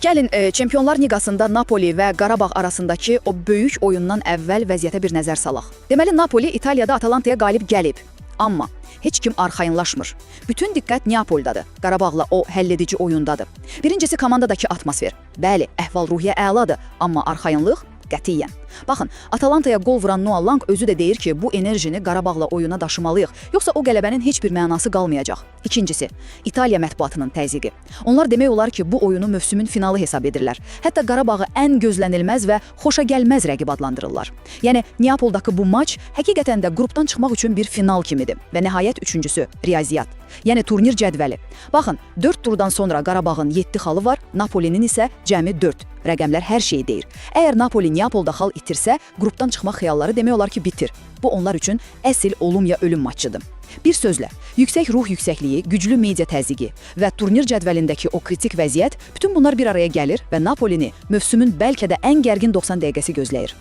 Gəlin, Çempionlar Liqasında Napoli və Qarabağ arasındakı o böyük oyundan əvvəl vəziyyətə bir nəzər salaq. Deməli, Napoli İtaliyada Atalantaya qalib gəlib. Amma heç kim arxayınlaşmır. Bütün diqqət Neapoldadır. Qarabağla o həlledici oyundadır. Birincisi, komandadakı atmosfer. Bəli, əhval-ruhiyyə əladır, amma arxayınlıq qətiyyən. Baxın, Atalantaya qol vuran Noah Lang özü də deyir ki, bu enerjini Qarabağla oyuna daşımalıyıq, yoxsa o qələbənin heç bir mənası qalmayacaq. İkincisi, İtaliya mətbuatının təzyiqi. Onlar demək olar ki, bu oyunu mövsümün finalı hesab edirlər. Hətta Qarabağı ən gözlənilməz və xoşagəlməz rəqib adlandırırlar. Yəni, Neapoldakı bu maç həqiqətən də qrupdan çıxmaq üçün bir final kimidir. Və nəhayət üçüncüsü, riyaziyyat. Yəni, turnir cədvəli. Baxın, 4 turdan sonra Qarabağın 7 xalı var, Napolinin isə cəmi 4. Rəqəmlər hər şeyi deyir. Əgər Napoli Neapolda xal itirsə, qrupdan çıxmaq xəyalları demək olar ki, bitir. Bu onlar üçün əsl olum ya ölüm maçıdır. Bir sözlə, yüksək ruh yüksəkliyi, güclü media təzyiqi və turnir cədvəlindəki o kritik vəziyyət, bütün bunlar bir araya gəlir və Napolini mövsümün bəlkə də ən gərgin 90 dəqiqəsi gözləyir.